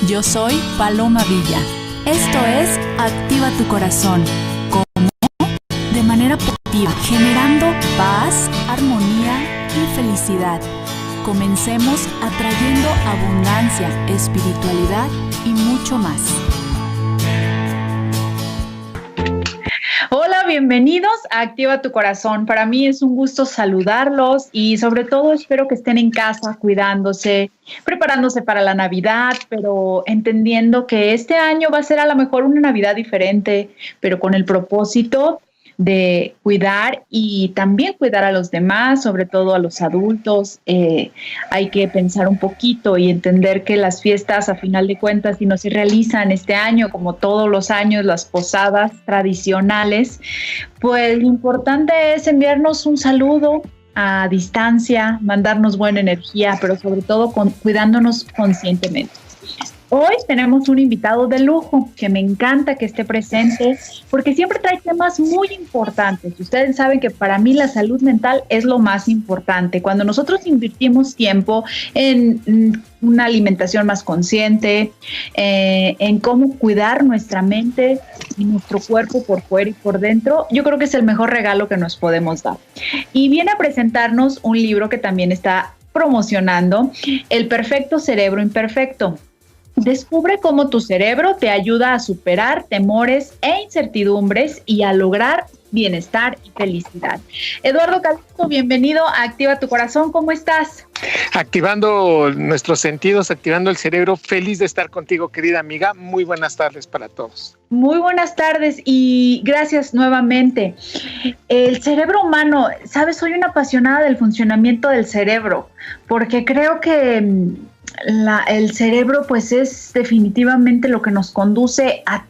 Yo soy Paloma Villa. Esto es Activa tu Corazón. ¿Cómo? De manera positiva, generando paz, armonía y felicidad. Comencemos atrayendo abundancia, espiritualidad y mucho más. Hola, bienvenidos a Activa tu Corazón. Para mí es un gusto saludarlos y sobre todo espero que estén en casa cuidándose, preparándose para la Navidad, pero entendiendo que este año va a ser a lo mejor una Navidad diferente, pero con el propósito de cuidar y también cuidar a los demás, sobre todo a los adultos. Hay que pensar un poquito y entender que las fiestas, a final de cuentas, si no se realizan este año, como todos los años, las posadas tradicionales, pues lo importante es enviarnos un saludo a distancia, mandarnos buena energía, pero sobre todo cuidándonos conscientemente. Hoy tenemos un invitado de lujo que me encanta que esté presente porque siempre trae temas muy importantes. Ustedes saben que para mí la salud mental es lo más importante. Cuando nosotros invertimos tiempo en una alimentación más consciente, en cómo cuidar nuestra mente y nuestro cuerpo por fuera y por dentro, yo creo que es el mejor regalo que nos podemos dar. Y viene a presentarnos un libro que también está promocionando, El Perfecto Cerebro Imperfecto. Descubre cómo tu cerebro te ayuda a superar temores e incertidumbres y a lograr bienestar y felicidad. Eduardo Calixto, bienvenido a Activa tu Corazón. ¿Cómo estás? Activando nuestros sentidos, activando el cerebro. Feliz de estar contigo, querida amiga. Muy buenas tardes para todos. Muy buenas tardes y gracias nuevamente. El cerebro humano, sabes, soy una apasionada del funcionamiento del cerebro, porque creo que el cerebro pues es definitivamente lo que nos conduce a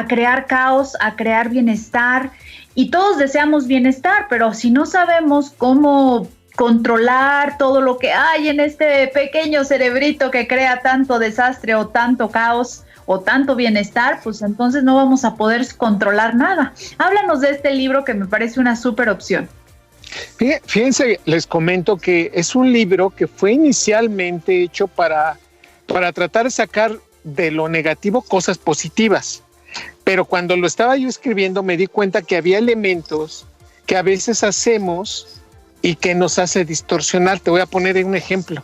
crear caos, a crear bienestar, y todos deseamos bienestar, pero si no sabemos cómo controlar todo lo que hay en este pequeño cerebrito que crea tanto desastre o tanto caos o tanto bienestar, pues entonces no vamos a poder controlar nada. Háblanos de este libro que me parece una súper opción. Fíjense, les comento que es un libro que fue inicialmente hecho para tratar de sacar de lo negativo cosas positivas, pero cuando lo estaba yo escribiendo me di cuenta que había elementos que a veces hacemos y que nos hace distorsionar. Te voy a poner un ejemplo.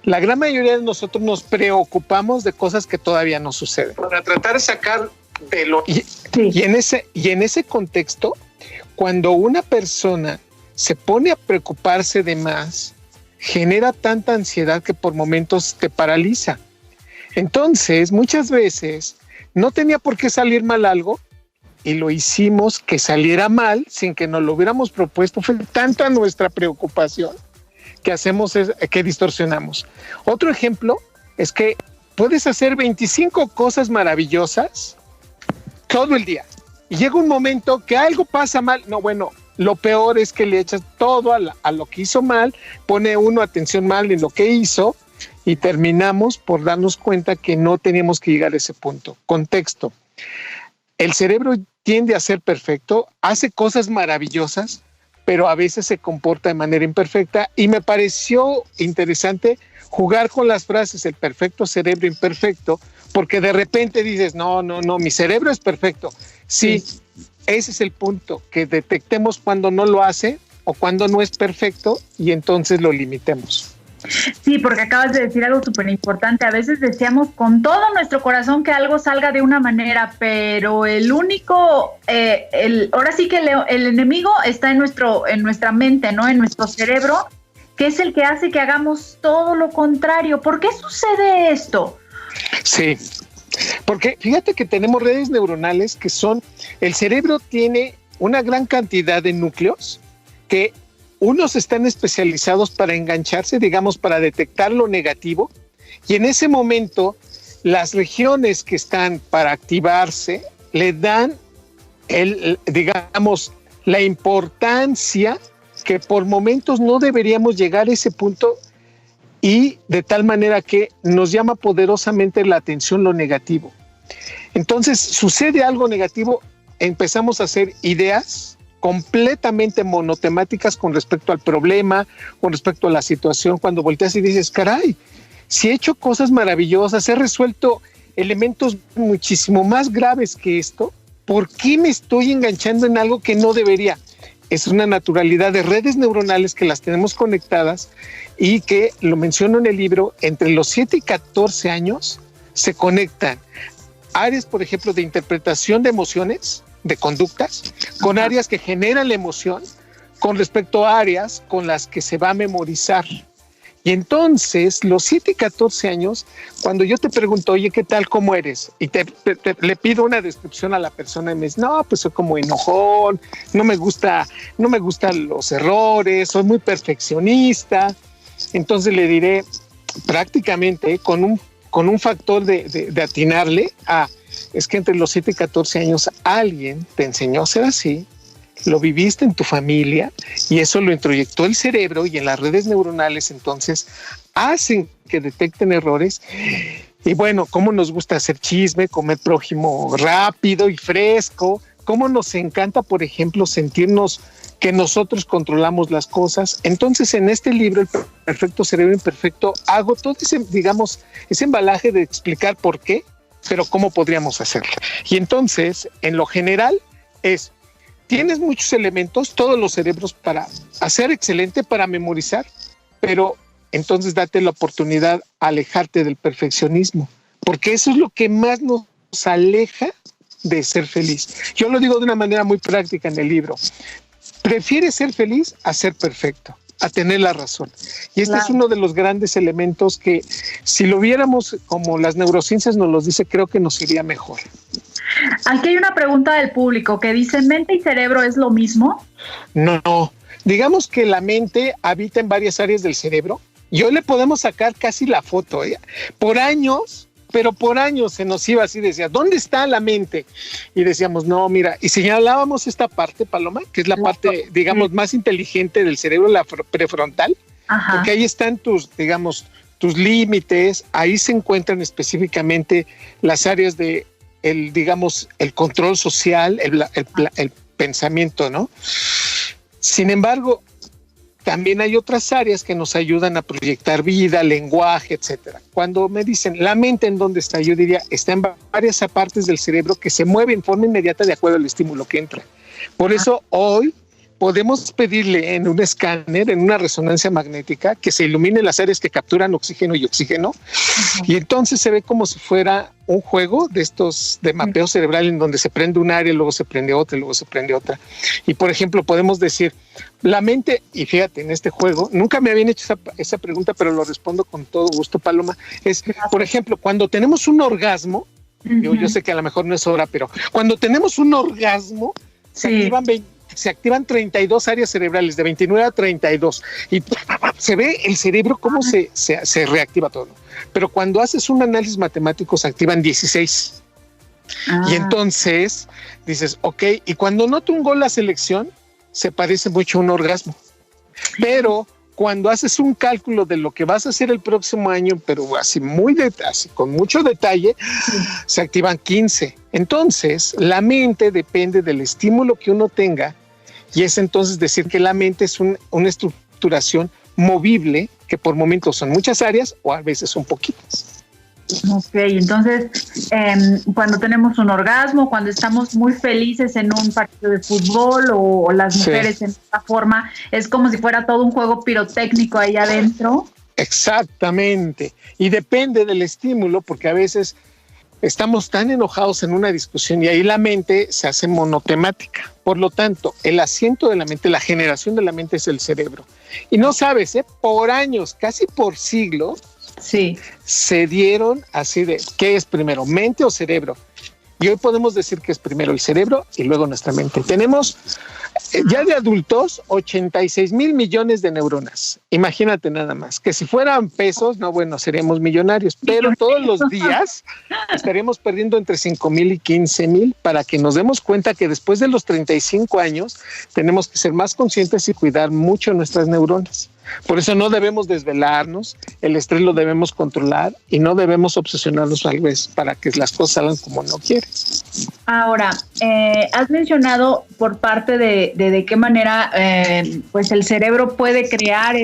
La gran mayoría de nosotros nos preocupamos de cosas que todavía no suceden. Para tratar de sacar de lo... Y en ese contexto, cuando una persona se pone a preocuparse de más, genera tanta ansiedad que por momentos te paraliza. Entonces, muchas veces no tenía por qué salir mal algo y lo hicimos que saliera mal sin que nos lo hubiéramos propuesto. Fue tanta nuestra preocupación que distorsionamos. Otro ejemplo es que puedes hacer 25 cosas maravillosas todo el día y llega un momento que algo pasa mal. No, bueno, lo peor es que le echas todo a lo que hizo mal, pone uno atención mal en lo que hizo y terminamos por darnos cuenta que no teníamos que llegar a ese punto. Contexto. El cerebro tiende a ser perfecto, hace cosas maravillosas, pero a veces se comporta de manera imperfecta y me pareció interesante jugar con las frases el perfecto cerebro imperfecto, porque de repente dices, no, mi cerebro es perfecto. Sí. Ese es el punto, que detectemos cuando no lo hace o cuando no es perfecto y entonces lo limitemos. Sí, porque acabas de decir algo súper importante. A veces deseamos con todo nuestro corazón que algo salga de una manera, pero ahora sí que el enemigo está en nuestra mente, ¿no? En nuestro cerebro, que es el que hace que hagamos todo lo contrario. ¿Por qué sucede esto? Sí. Porque fíjate que tenemos redes neuronales que el cerebro tiene una gran cantidad de núcleos que unos están especializados para engancharse, digamos, para detectar lo negativo, y en ese momento las regiones que están para activarse le dan la importancia que por momentos no deberíamos llegar a ese punto, y de tal manera que nos llama poderosamente la atención lo negativo. Entonces sucede algo negativo, empezamos a hacer ideas completamente monotemáticas con respecto al problema, con respecto a la situación. Cuando volteas y dices, caray, Si he hecho cosas maravillosas, he resuelto elementos muchísimo más graves que esto, ¿por qué me estoy enganchando en algo que no debería? Es una naturalidad de redes neuronales que las tenemos conectadas y que, lo menciono en el libro, entre los 7 y 14 años se conectan áreas, por ejemplo, de interpretación de emociones, de conductas, con áreas que generan la emoción, con respecto a áreas con las que se va a memorizar. Y entonces, los 7 y 14 años, cuando yo te pregunto, oye, ¿qué tal? ¿Cómo eres? Y le pido una descripción a la persona y me dice, no, pues soy como enojón, no me gustan los errores, soy muy perfeccionista. Entonces le diré, prácticamente, con un factor de atinarle, es que entre los 7 y 14 años alguien te enseñó a ser así, lo viviste en tu familia y eso lo introyectó el cerebro, y en las redes neuronales entonces hacen que detecten errores. Y bueno, cómo nos gusta hacer chisme, comer prójimo rápido y fresco, cómo nos encanta, por ejemplo, sentirnos que nosotros controlamos las cosas. Entonces, en este libro, El Perfecto Cerebro Imperfecto, hago todo ese embalaje de explicar por qué, pero cómo podríamos hacerlo. Y entonces, en lo general, tienes muchos elementos, todos los cerebros para hacer excelente, para memorizar, pero entonces date la oportunidad a alejarte del perfeccionismo, porque eso es lo que más nos aleja de ser feliz. Yo lo digo de una manera muy práctica en el libro. Prefiere ser feliz a ser perfecto, a tener la razón. Y este es uno de los grandes elementos que, si lo viéramos como las neurociencias nos los dice, creo que nos iría mejor. Aquí hay una pregunta del público que dice, ¿mente y cerebro es lo mismo? No. Digamos que la mente habita en varias áreas del cerebro. Y hoy le podemos sacar casi la foto. Por años se nos iba así, decía, ¿dónde está la mente? Y decíamos, no, mira, y señalábamos esta parte, Paloma, que es la parte, digamos, más inteligente del cerebro, la prefrontal, porque ahí están tus límites, ahí se encuentran específicamente las áreas de el control social, el pensamiento, ¿no? Sin embargo, también hay otras áreas que nos ayudan a proyectar vida, lenguaje, etcétera. Cuando me dicen, ¿la mente en dónde está? Yo diría, está en varias partes del cerebro que se mueven en forma inmediata de acuerdo al estímulo que entra. Por eso hoy podemos pedirle en un escáner, en una resonancia magnética, que se iluminen las áreas que capturan oxígeno y oxígeno, y entonces se ve como si fuera un juego de estos de mapeo cerebral en donde se prende un área, luego se prende otra, luego se prende otra. Y por ejemplo, podemos decir, la mente, y fíjate, en este juego, nunca me habían hecho esa pregunta, pero lo respondo con todo gusto, Paloma, es, por ejemplo, cuando tenemos un orgasmo, yo sé que a lo mejor no es hora, pero cuando tenemos un orgasmo, se activan 32 áreas cerebrales, de 29 a 32, y se ve el cerebro cómo se reactiva todo. Pero cuando haces un análisis matemático se activan 16. Y entonces dices, ok, y cuando noto un gol la selección, se parece mucho a un orgasmo. Pero cuando haces un cálculo de lo que vas a hacer el próximo año, pero así con mucho detalle, se activan 15. Entonces, la mente depende del estímulo que uno tenga, y es entonces decir que la mente es una estructuración movible, que por momentos son muchas áreas o a veces son poquitas. Ok, entonces cuando tenemos un orgasmo, cuando estamos muy felices en un partido de fútbol o las mujeres en esta forma, es como si fuera todo un juego pirotécnico ahí adentro. Exactamente, y depende del estímulo, porque a veces estamos tan enojados en una discusión y ahí la mente se hace monotemática. Por lo tanto, el asiento de la mente, la generación de la mente es el cerebro. Y no sabes, por años, casi por siglos, se dieron así de, ¿qué es primero, mente o cerebro? Y hoy podemos decir que es primero el cerebro y luego nuestra mente. Tenemos ya de adultos 86 mil millones de neuronas. Imagínate nada más, que si fueran pesos, no, bueno, seríamos millonarios, pero todos los días estaríamos perdiendo entre 5 mil y 15 mil, para que nos demos cuenta que después de los 35 años tenemos que ser más conscientes y cuidar mucho nuestras neuronas. Por eso no debemos desvelarnos, el estrés lo debemos controlar y no debemos obsesionarnos tal vez para que las cosas salgan como no quieres. Ahora, has mencionado por parte de qué manera pues el cerebro puede crear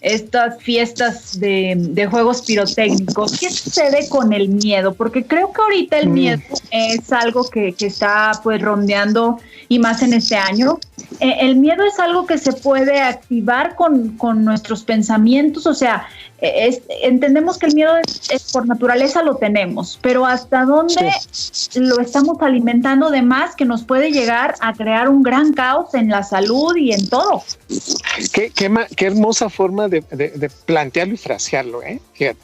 estas fiestas de juegos pirotécnicos. ¿Qué sucede con el miedo? Porque creo que ahorita el miedo es algo que está pues rondeando, y más en este año. El miedo es algo que se puede activar con nuestros pensamientos, o sea, entendemos que el miedo es por naturaleza lo tenemos, pero ¿hasta dónde lo estamos alimentando de más que nos puede llegar a crear un gran caos en la salud y en todo? Qué hermosa forma de plantearlo y frasearlo, Fíjate.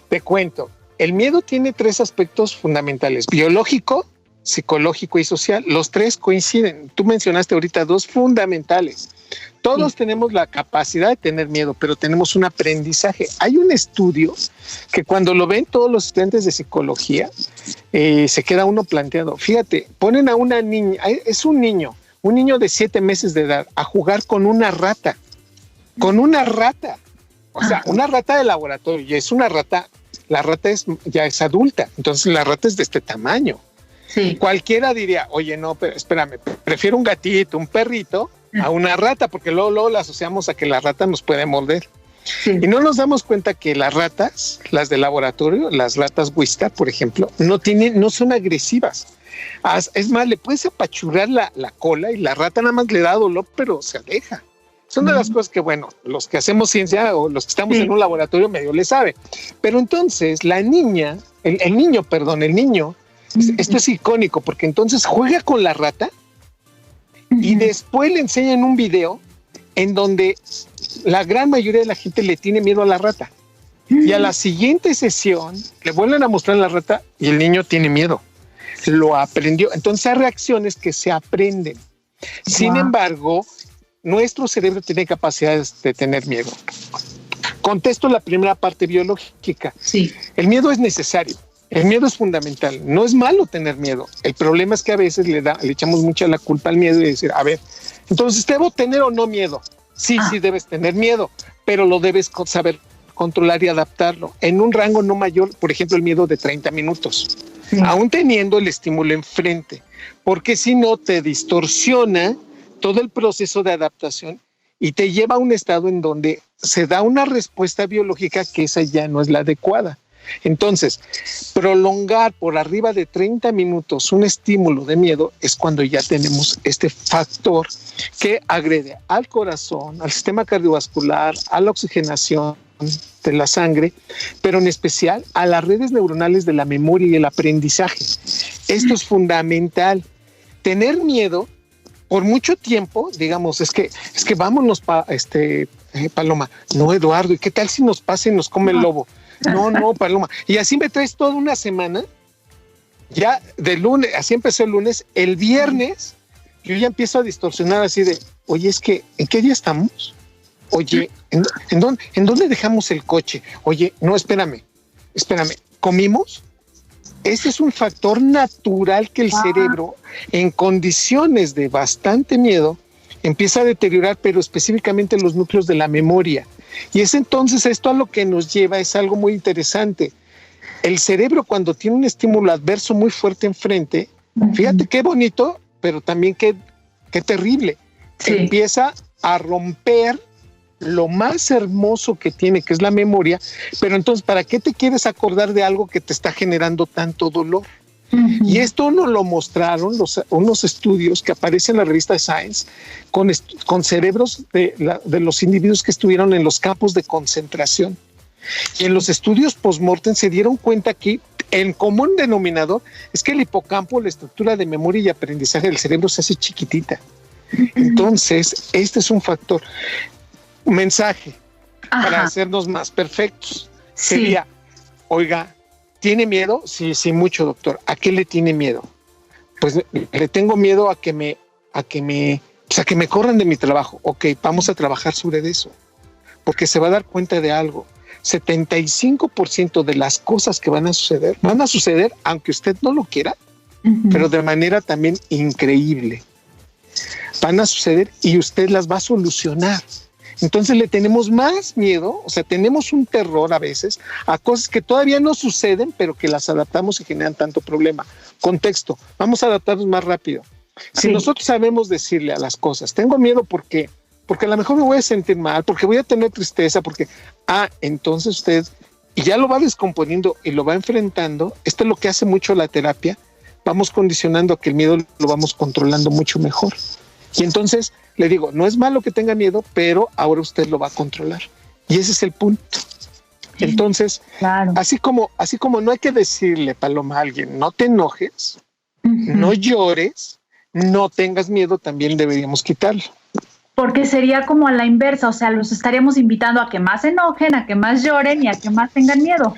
Te cuento, el miedo tiene 3 aspectos fundamentales: biológico, psicológico y social. Los 3 coinciden. Tú mencionaste ahorita 2 fundamentales. Todos tenemos la capacidad de tener miedo, pero tenemos un aprendizaje. Hay un estudio que cuando lo ven todos los estudiantes de psicología, se queda uno planteado. Fíjate, ponen a una niña, es un niño de 7 meses de edad, a jugar con una rata. O sea, una rata de laboratorio, y es una rata, la rata ya es adulta, entonces la rata es de este tamaño. Sí. Cualquiera diría, oye, no, pero espérame, prefiero un gatito, un perrito, a una rata, porque luego la asociamos a que la rata nos puede morder. Sí. Y no nos damos cuenta que las ratas, las de laboratorio, las ratas Wistar, por ejemplo, no son agresivas. Es más, le puedes apachurrar la cola y la rata nada más le da dolor, pero se aleja. Son de las cosas que, bueno, los que hacemos ciencia o los que estamos en un laboratorio medio le sabe. Pero entonces el niño, esto es icónico, porque entonces juega con la rata y después le enseñan un video en donde la gran mayoría de la gente le tiene miedo a la rata. Y a la siguiente sesión le vuelven a mostrar la rata y el niño tiene miedo. Lo aprendió. Entonces hay reacciones que se aprenden. Sin embargo, nuestro cerebro tiene capacidades de tener miedo. Contesto la primera parte biológica. Sí. El miedo es necesario. El miedo es fundamental. No es malo tener miedo. El problema es que a veces le echamos mucha la culpa al miedo y decir, a ver, entonces, ¿debo tener o no miedo? Sí, sí debes tener miedo, pero lo debes saber controlar y adaptarlo en un rango no mayor, por ejemplo, el miedo de 30 minutos, aún teniendo el estímulo enfrente, porque si no te distorsiona todo el proceso de adaptación y te lleva a un estado en donde se da una respuesta biológica que esa ya no es la adecuada. Entonces, prolongar por arriba de 30 minutos un estímulo de miedo es cuando ya tenemos este factor que agrede al corazón, al sistema cardiovascular, a la oxigenación de la sangre, pero en especial a las redes neuronales de la memoria y el aprendizaje. Esto es fundamental. Tener miedo por mucho tiempo, digamos, es que vámonos, Paloma. No, Eduardo, ¿y qué tal si nos pasa y nos come el lobo? No, Paloma. Y así me traes toda una semana, ya de lunes, así empezó el lunes, el viernes, yo ya empiezo a distorsionar así de, oye, es que, ¿en qué día estamos? Oye, ¿en dónde dejamos el coche? Oye, no, espérame, ¿comimos? Este es un factor natural que el cerebro, en condiciones de bastante miedo, empieza a deteriorar, pero específicamente los núcleos de la memoria. Y es entonces esto a lo que nos lleva, es algo muy interesante. El cerebro, cuando tiene un estímulo adverso muy fuerte enfrente, fíjate qué bonito, pero también qué terrible. Empieza a romper lo más hermoso que tiene, que es la memoria, pero entonces, ¿para qué te quieres acordar de algo que te está generando tanto dolor? Y esto nos lo mostraron unos estudios que aparecen en la revista Science con cerebros de los individuos que estuvieron en los campos de concentración. Y en los estudios post-mortem se dieron cuenta que el común denominador es que el hipocampo, la estructura de memoria y aprendizaje del cerebro, se hace chiquitita. Entonces, este es un factor. Un mensaje para hacernos más perfectos sería, oiga, ¿tiene miedo? Sí, mucho, doctor. ¿A qué le tiene miedo? Pues le tengo miedo a que me corran de mi trabajo. Ok, vamos a trabajar sobre eso, porque se va a dar cuenta de algo. 75% de las cosas que van a suceder aunque usted no lo quiera, pero de manera también increíble. Van a suceder y usted las va a solucionar. Entonces le tenemos más miedo, o sea, tenemos un terror a veces a cosas que todavía no suceden, pero que las adaptamos y generan tanto problema. Contexto, vamos a adaptarnos más rápido. Si nosotros sabemos decirle a las cosas, tengo miedo porque porque a lo mejor me voy a sentir mal, porque voy a tener tristeza, porque, entonces usted, y ya lo va descomponiendo y lo va enfrentando. Esto es lo que hace mucho la terapia. Vamos condicionando a que el miedo lo vamos controlando mucho mejor. Y entonces le digo, no es malo que tenga miedo, pero ahora usted lo va a controlar. Y ese es el punto. Entonces, claro. así como no hay que decirle, Paloma, a alguien, no te enojes, no llores, no tengas miedo, también deberíamos quitarlo. Porque sería como a la inversa, o sea, los estaríamos invitando a que más se enojen, a que más lloren y a que más tengan miedo.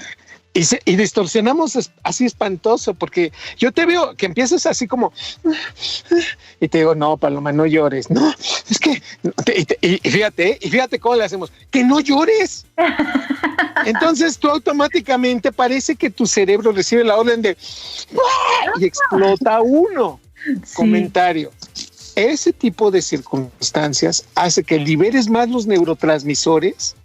Y distorsionamos así espantoso, porque yo te veo que empiezas así como, y te digo, no, Paloma, no llores, no, es que, y fíjate cómo le hacemos, que no llores. Entonces tú automáticamente parece que tu cerebro recibe la orden de, y explota uno. Sí. Comentario. Ese tipo de circunstancias hace que liberes más los neurotransmisores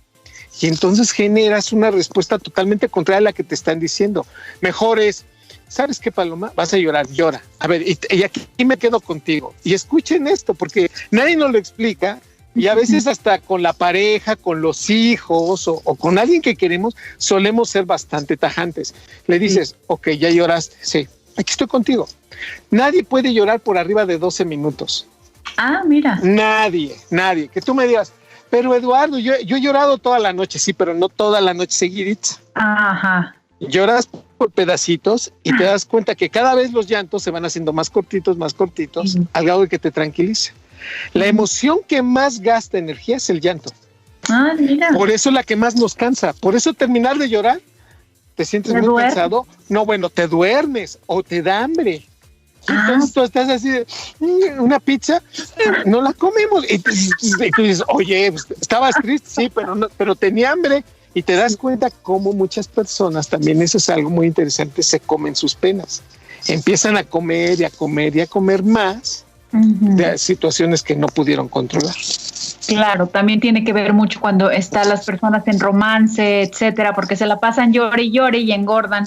y entonces generas una respuesta totalmente contraria a la que te están diciendo. Mejor es, ¿sabes qué, Paloma? Vas a llorar, llora. A ver, y aquí me quedo contigo. Y escuchen esto, porque nadie nos lo explica. Y a veces hasta con la pareja, con los hijos o con alguien que queremos, solemos ser bastante tajantes. Le dices, ok, ya lloraste. Sí, aquí estoy contigo. Nadie puede llorar por arriba de 12 minutos. Mira. Nadie. Que tú me digas, pero Eduardo, yo he llorado toda la noche. Sí, pero no toda la noche seguidita. Ajá. Lloras por pedacitos y te das cuenta que cada vez los llantos se van haciendo más cortitos, al grado de que te tranquilice. La emoción que más gasta energía es el llanto. Mira. Por eso la que más nos cansa. Por eso terminar de llorar, te sientes muy cansado. No, bueno, te duermes o te da hambre. Entonces tú estás así de, una pizza, no la comemos. Y tú dices, oye, estabas triste, sí, pero tenía hambre. Y te das cuenta cómo muchas personas, también eso es algo muy interesante, se comen sus penas. Empiezan a comer y a comer y a comer más de situaciones que no pudieron controlar. Claro, también tiene que ver mucho cuando están las personas en romance, etcétera, porque se la pasan llore y engordan.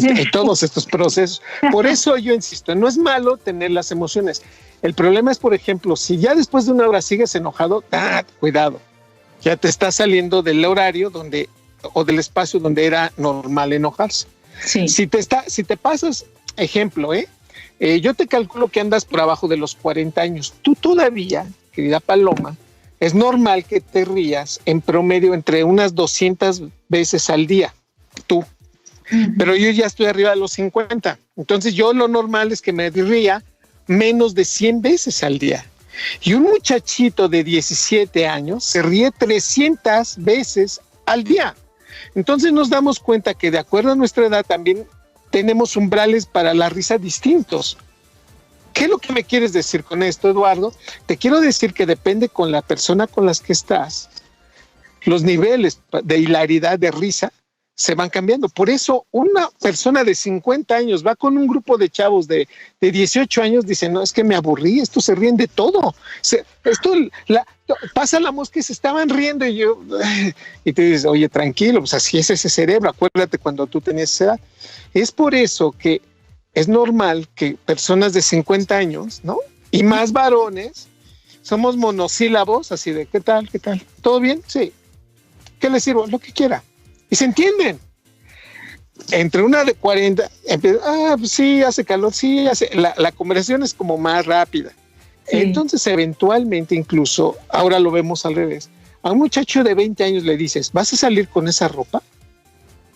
Y todos estos procesos. Por eso yo insisto, no es malo tener las emociones. El problema es, por ejemplo, si ya después de una hora sigues enojado, cuidado. Ya te estás saliendo del horario o del espacio donde era normal enojarse. Sí. Si te pasas, ejemplo, yo te calculo que andas por abajo de los 40 años. Tú todavía, querida Paloma, es normal que te rías en promedio entre unas 200 veces al día, tú. Pero yo ya estoy arriba de los 50. Entonces yo lo normal es que me ría menos de 100 veces al día. Y un muchachito de 17 años se ríe 300 veces al día. Entonces nos damos cuenta que de acuerdo a nuestra edad también tenemos umbrales para la risa distintos. ¿Qué es lo que me quieres decir con esto, Eduardo? Te quiero decir que depende con la persona con las que estás, los niveles de hilaridad, de risa, se van cambiando. Por eso una persona de 50 años va con un grupo de chavos de 18 años, dice, no, es que me aburrí, estos se ríen de todo. Pasa la mosca y se estaban riendo y te dices, oye, tranquilo, pues así es ese cerebro, acuérdate cuando tú tenías esa edad. Es por eso que es normal que personas de 50 años, ¿no? Y más varones, somos monosílabos, así de, ¿qué tal? ¿Todo bien? Sí. ¿Qué le sirvo? Lo que quiera. Y se entienden. Entre una de 40, empieza, pues sí, hace calor, sí, la conversación es como más rápida. Sí. Entonces, eventualmente, incluso, ahora lo vemos al revés, a un muchacho de 20 años le dices, ¿vas a salir con esa ropa?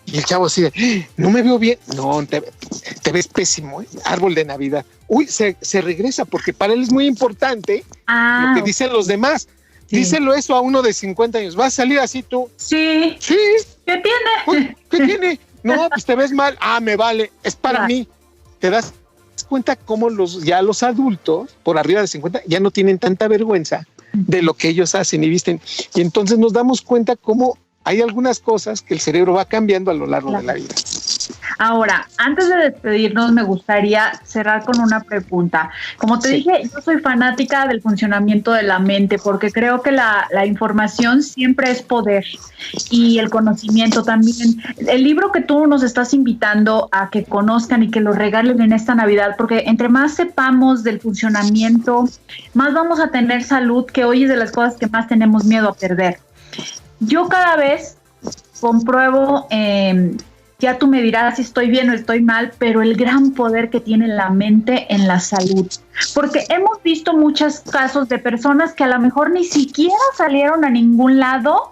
Y el chavo así de, no me veo bien. No, te ves pésimo, árbol de Navidad. Uy, se regresa, porque para él es muy importante lo que dicen los demás. Sí. Díselo eso a uno de 50 años. ¿Vas a salir así tú? Sí. Sí. ¿Qué tiene? Uy, ¿qué tiene? No, pues te ves mal. Me vale. Es para mí. Te das cuenta cómo ya los adultos, por arriba de 50, ya no tienen tanta vergüenza de lo que ellos hacen y visten. Y entonces nos damos cuenta cómo hay algunas cosas que el cerebro va cambiando a lo largo de la vida. Ahora, antes de despedirnos, me gustaría cerrar con una pregunta. Como te dije, yo soy fanática del funcionamiento de la mente porque creo que la información siempre es poder y el conocimiento también. El libro que tú nos estás invitando a que conozcan y que lo regalen en esta Navidad, porque entre más sepamos del funcionamiento, más vamos a tener salud, que hoy es de las cosas que más tenemos miedo a perder. Yo cada vez compruebo, ya tú me dirás si estoy bien o estoy mal, pero el gran poder que tiene la mente en la salud. Porque hemos visto muchos casos de personas que a lo mejor ni siquiera salieron a ningún lado,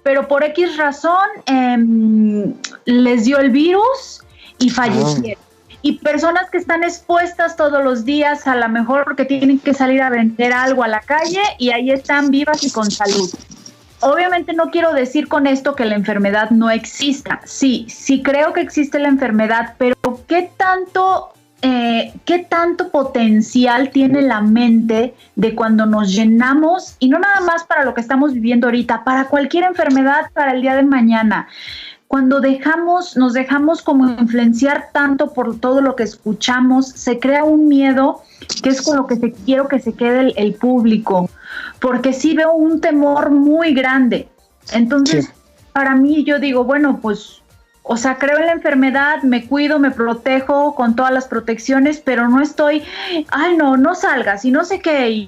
pero por X razón les dio el virus y fallecieron. Y personas que están expuestas todos los días, a lo mejor porque tienen que salir a vender algo a la calle y ahí están vivas y con salud. Obviamente no quiero decir con esto que la enfermedad no exista. Sí creo que existe la enfermedad, pero ¿qué tanto potencial tiene la mente de cuando nos llenamos? Y no nada más para lo que estamos viviendo ahorita, para cualquier enfermedad, para el día de mañana. Cuando nos dejamos como influenciar tanto por todo lo que escuchamos, se crea un miedo que es con lo que quiero que se quede el público, porque sí veo un temor muy grande. Entonces, para mí yo digo, bueno, pues, o sea, creo en la enfermedad, me cuido, me protejo con todas las protecciones, pero no estoy, ay, no salgas y no sé qué,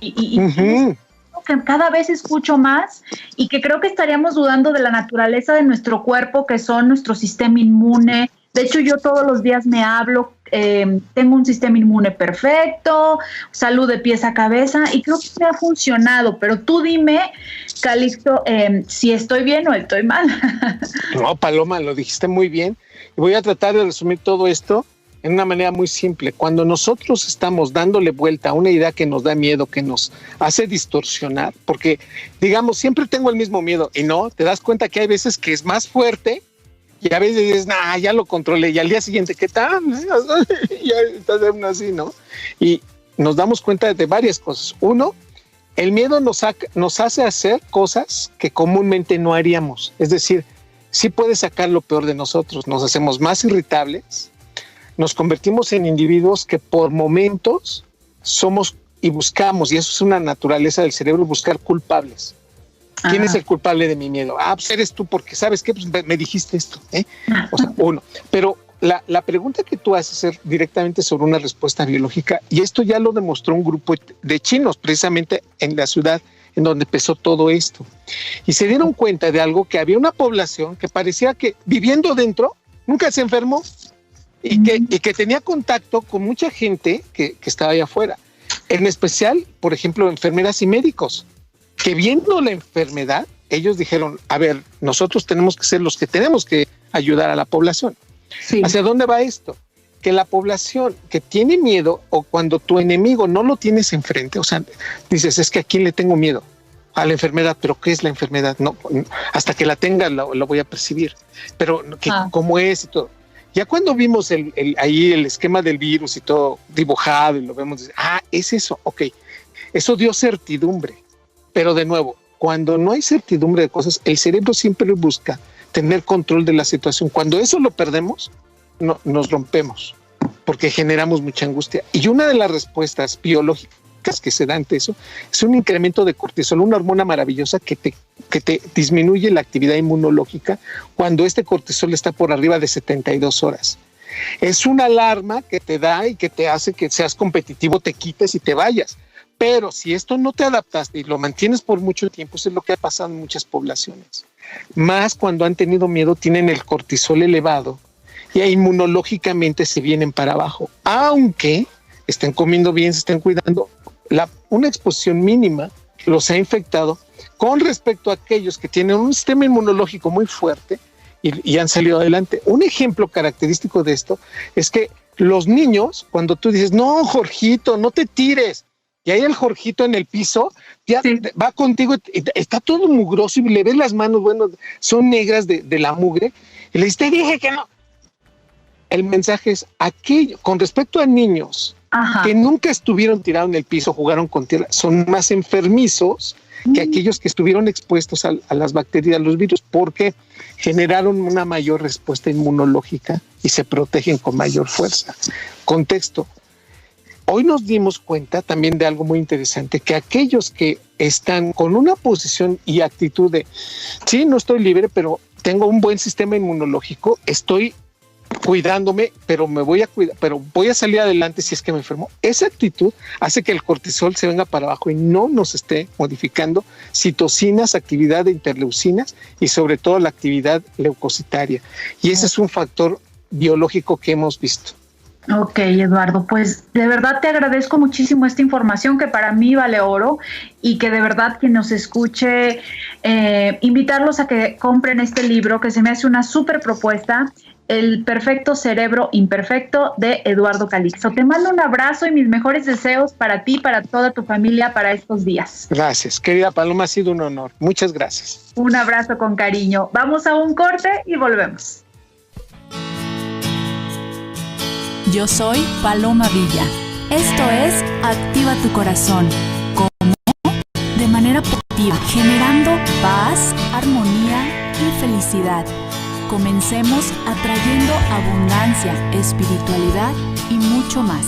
que cada vez escucho más y que creo que estaríamos dudando de la naturaleza de nuestro cuerpo, que son nuestro sistema inmune. De hecho, yo todos los días me hablo, tengo un sistema inmune perfecto, salud de pies a cabeza, y creo que me ha funcionado. Pero tú dime, Calixto, si estoy bien o estoy mal. No, Paloma, lo dijiste muy bien. Y voy a tratar de resumir todo esto en una manera muy simple. Cuando nosotros estamos dándole vuelta a una idea que nos da miedo, que nos hace distorsionar, porque, digamos, siempre tengo el mismo miedo, y no, te das cuenta que hay veces que es más fuerte, y a veces dices, ya lo controlé, y al día siguiente, ¿qué tal? Ya estás así, ¿no? Y nos damos cuenta de varias cosas. Uno, el miedo nos hace hacer cosas que comúnmente no haríamos. Es decir, sí puede sacar lo peor de nosotros. Nos hacemos más irritables, nos convertimos en individuos que por momentos somos y buscamos, y eso es una naturaleza del cerebro, buscar culpables. ¿Quién es el culpable de mi miedo? Pues eres tú, porque ¿sabes qué? Pues me dijiste esto, O sea, uno. Pero la pregunta que tú haces es directamente sobre una respuesta biológica, y esto ya lo demostró un grupo de chinos, precisamente en la ciudad en donde empezó todo esto. Y se dieron cuenta de algo, que había una población que parecía que viviendo dentro nunca se enfermó, y que tenía contacto con mucha gente que estaba allá afuera. En especial, por ejemplo, enfermeras y médicos, que viendo la enfermedad, ellos dijeron, a ver, nosotros tenemos que ser los que tenemos que ayudar a la población. Sí. ¿Hacia dónde va esto? Que la población que tiene miedo, o cuando tu enemigo no lo tienes enfrente, o sea, dices, es que ¿a quién le tengo miedo? A la enfermedad. ¿Pero qué es la enfermedad? No, hasta que la tenga lo voy a percibir. Pero ¿cómo es y todo? Ya cuando vimos ahí el esquema del virus y todo dibujado, y lo vemos, es eso, ok. Eso dio certidumbre. Pero de nuevo, cuando no hay certidumbre de cosas, el cerebro siempre busca tener control de la situación. Cuando eso lo perdemos, nos rompemos, porque generamos mucha angustia. Y una de las respuestas biológicas que se da ante eso es un incremento de cortisol, una hormona maravillosa que te disminuye la actividad inmunológica cuando este cortisol está por arriba de 72 horas. Es una alarma que te da y que te hace que seas competitivo, te quites y te vayas. Pero si esto no te adaptaste y lo mantienes por mucho tiempo, eso es lo que ha pasado en muchas poblaciones. Más cuando han tenido miedo, tienen el cortisol elevado y inmunológicamente se vienen para abajo. Aunque estén comiendo bien, se estén cuidando, una exposición mínima los ha infectado con respecto a aquellos que tienen un sistema inmunológico muy fuerte y han salido adelante. Un ejemplo característico de esto es que los niños, cuando tú dices, no, Jorgito, no te tires, y ahí el Jorgito en el piso, ya va contigo, está todo mugroso y le ves las manos, bueno, son negras de la mugre, y le dices, te dije que no. El mensaje es aquello, con respecto a niños que nunca estuvieron tirados en el piso, jugaron con tierra, son más enfermizos que aquellos que estuvieron expuestos a las bacterias, a los virus, porque generaron una mayor respuesta inmunológica y se protegen con mayor fuerza. Contexto. Hoy nos dimos cuenta también de algo muy interesante, que aquellos que están con una posición y actitud de, sí, no estoy libre, pero tengo un buen sistema inmunológico, estoy cuidándome, pero me voy a cuidar, pero voy a salir adelante si es que me enfermo. Esa actitud hace que el cortisol se venga para abajo y no nos esté modificando citocinas, actividad de interleucinas y sobre todo la actividad leucocitaria. Y ese es un factor biológico que hemos visto. Ok, Eduardo, pues de verdad te agradezco muchísimo esta información que para mí vale oro y que de verdad quien nos escuche, invitarlos a que compren este libro que se me hace una súper propuesta, El perfecto cerebro imperfecto de Eduardo Calixto. Te mando un abrazo y mis mejores deseos para ti, para toda tu familia, para estos días. Gracias, querida Paloma, ha sido un honor. Muchas gracias. Un abrazo con cariño. Vamos a un corte y volvemos. Yo soy Paloma Villa. Esto es Activa tu Corazón. ¿Cómo? De manera positiva, generando paz, armonía y felicidad. Comencemos atrayendo abundancia, espiritualidad y mucho más.